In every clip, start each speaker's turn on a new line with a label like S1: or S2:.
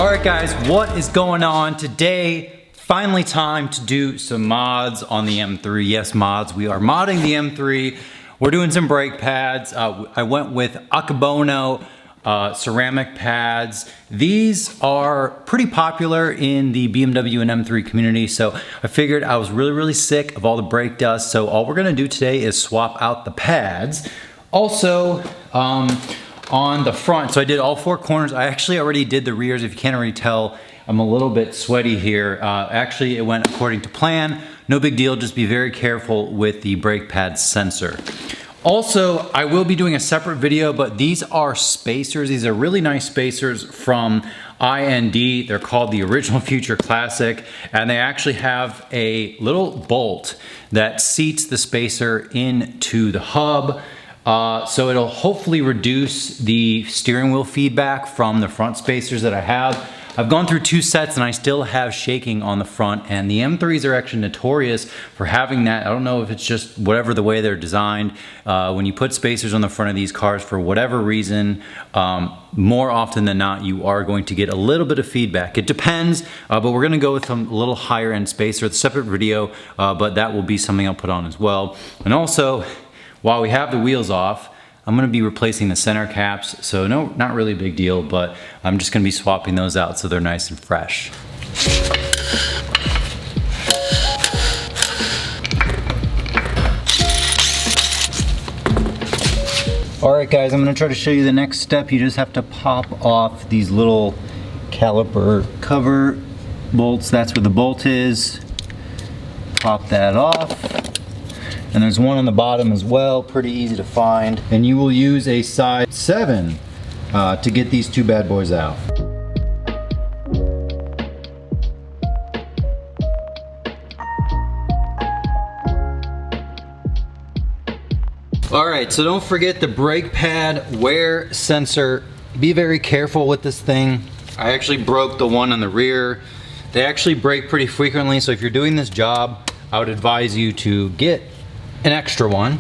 S1: Alright guys, what is going on today? Finally time to do some mods on the M3. Yes, mods, we are modding the M3. We're doing some brake pads. I went with AKEBONO ceramic pads. These are pretty popular in the BMW and M3 community, so I figured I was really sick of all the brake dust, so all we're gonna do today is swap out the pads. Also, on the front, so I did all four corners. I actually already did the rears. If you can't already tell, I'm a little bit sweaty here. Actually, it went according to plan. No big deal, just be very careful with the brake pad sensor. Also, I will be doing a separate video, but these are spacers. These are really nice spacers from IND. They're called the Original Future Classic, and they actually have a little bolt that seats the spacer into the hub. So it'll hopefully reduce the steering wheel feedback from the front spacers that I have. I've gone through two sets and I still have shaking on the front, and the M3s are actually notorious for having that. I don't know if it's just whatever the way they're designed. When you put spacers on the front of these cars for whatever reason, more often than not, you are going to get a little bit of feedback. It depends, but we're gonna go with a little higher end spacer. It's a separate video, but that will be something I'll put on as well. And also, while we have the wheels off, I'm gonna be replacing the center caps, so no, not really a big deal, but I'm just gonna be swapping those out so they're nice and fresh. All right guys, I'm gonna try to show you the next step. You just have to pop off these little caliper cover bolts. That's where the bolt is. Pop that off. And there's one on the bottom as well, pretty easy to find. And you will use a size 7 to get these two bad boys out. All right, so don't forget the brake pad wear sensor. Be very careful with this thing. I actually broke the one on the rear. They actually break pretty frequently, so if you're doing this job, I would advise you to get an extra one.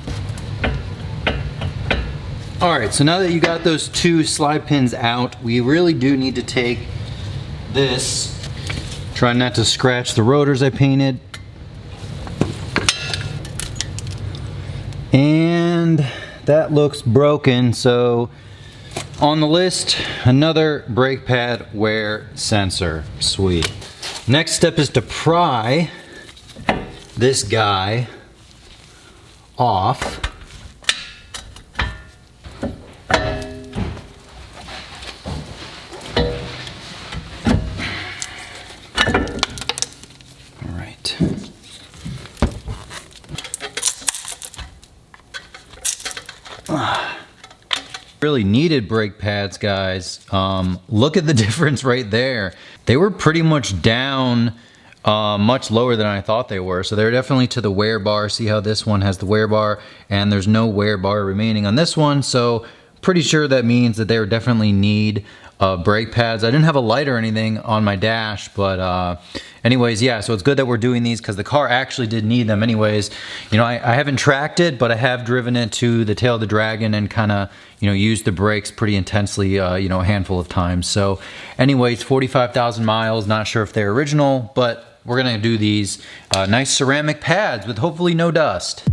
S1: All right, so now that you got those two slide pins out, we really do need to take this, try not to scratch the rotors I painted. And that looks broken, so on the list, another brake pad wear sensor. Sweet. Next step is to pry this guy off. All right. Really needed brake pads, guys. Look at the difference right there. They were pretty much down much lower than I thought they were. So they're definitely to the wear bar. See how this one has the wear bar and there's no wear bar remaining on this one. So pretty sure that means that they definitely need brake pads. I didn't have a light or anything on my dash, but anyways, yeah, so it's good that we're doing these because the car actually did need them anyways. You know, I haven't tracked it, but I have driven it to the tail of the Dragon and kind of, you know, used the brakes pretty intensely, you know, a handful of times. So anyways, 45,000 miles, not sure if they're original, but we're gonna do these nice ceramic pads with hopefully no dust.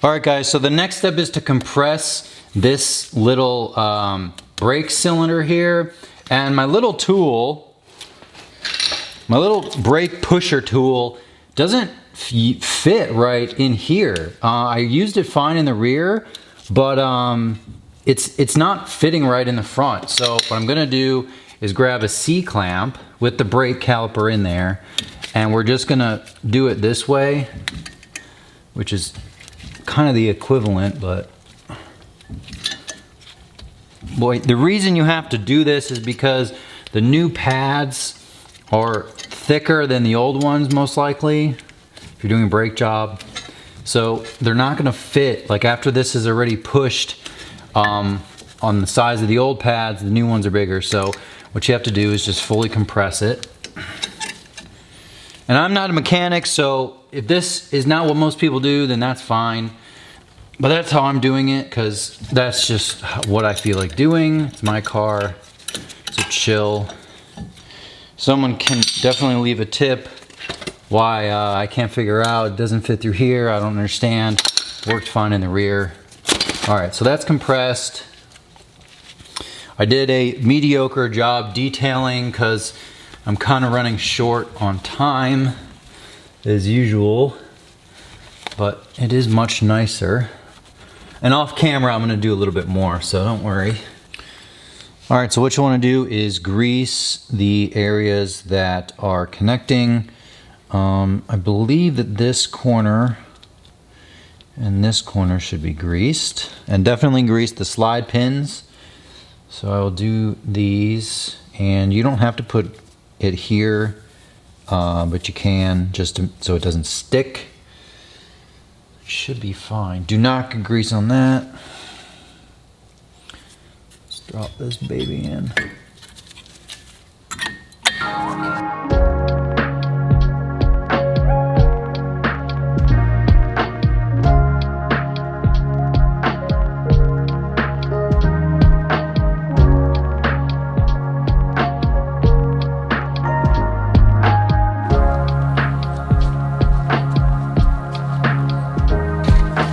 S1: All right guys, so the next step is to compress this little brake cylinder here. And my little tool, my little brake pusher tool doesn't fit right in here. I used it fine in the rear, but it's not fitting right in the front. So what I'm gonna do is grab a C-clamp with the brake caliper in there, and we're just gonna do it this way, which is kind of the equivalent, but boy, the reason you have to do this is because the new pads are thicker than the old ones, most likely, if you're doing a brake job. So they're not gonna fit, like after this is already pushed on the size of the old pads, the new ones are bigger. So what you have to do is just fully compress it. And I'm not a mechanic, so if this is not what most people do, then that's fine. But that's how I'm doing it, because that's just what I feel like doing. It's my car, so chill. Someone can definitely leave a tip why I can't figure out, it doesn't fit through here, I don't understand. Worked fine in the rear. All right, so that's compressed. I did a mediocre job detailing because I'm kind of running short on time as usual, but it is much nicer. And off camera, I'm gonna do a little bit more, so don't worry. All right, so what you wanna do is grease the areas that are connecting. I believe that this corner and this corner should be greased, and definitely grease the slide pins. So I will do these, and you don't have to put it here, but you can just so it doesn't stick. It should be fine. Do not get grease on that. Let's drop this baby in.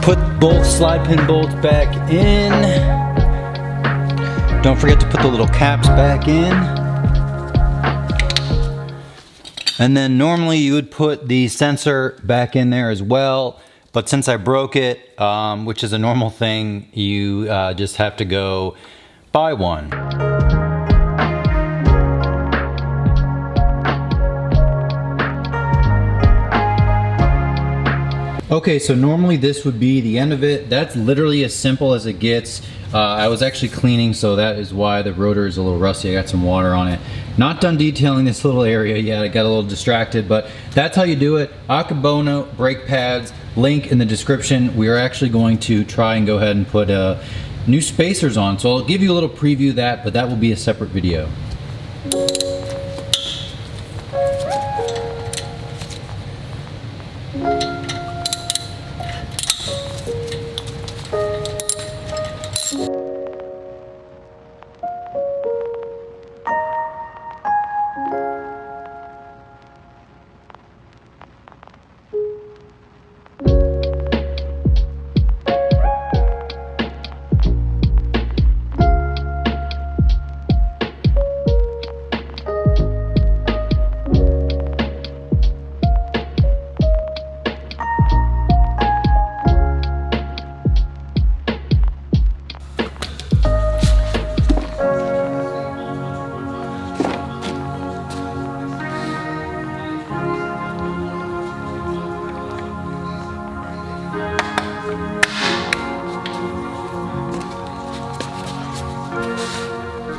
S1: Put both slide pin bolts back in. Don't forget to put the little caps back in. And then normally you would put the sensor back in there as well. But since I broke it, which is a normal thing, you just have to go buy one. Okay, so normally this would be the end of it. That's literally as simple as it gets. I was actually cleaning, so that is why the rotor is a little rusty. I got some water on it. Not done detailing this little area yet. I got a little distracted, but that's how you do it. AKEBONO brake pads, link in the description. We are actually going to try and go ahead and put new spacers on. So I'll give you a little preview of that, but that will be a separate video.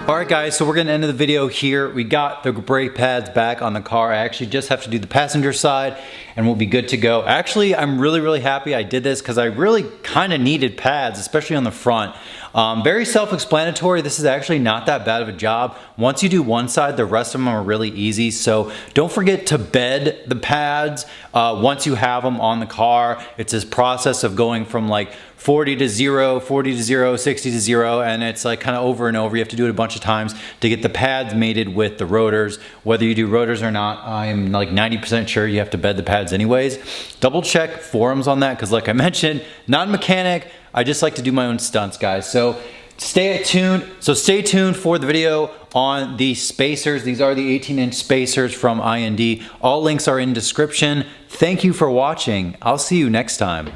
S1: Alright guys, so we're going to end the video here. We got the brake pads back on the car. I actually just have to do the passenger side and we'll be good to go. Actually, I'm really happy I did this because I really kind of needed pads, especially on the front. Very self-explanatory. This is actually not that bad of a job. Once you do one side, the rest of them are really easy. So don't forget to bed the pads once you have them on the car. It's this process of going from like 40 to 0, 40 to 0, 60 to 0, and it's like kind of over and over. You have to do it a bunch of times to get the pads mated with the rotors. Whether you do rotors or not, I'm like 90% sure you have to bed the pads anyways. Double check forums on that because like I mentioned, not a mechanic. I just like to do my own stunts, guys. So stay tuned for the video on the spacers. These are the 18-inch spacers from IND. All links are in description. Thank you for watching. I'll see you next time.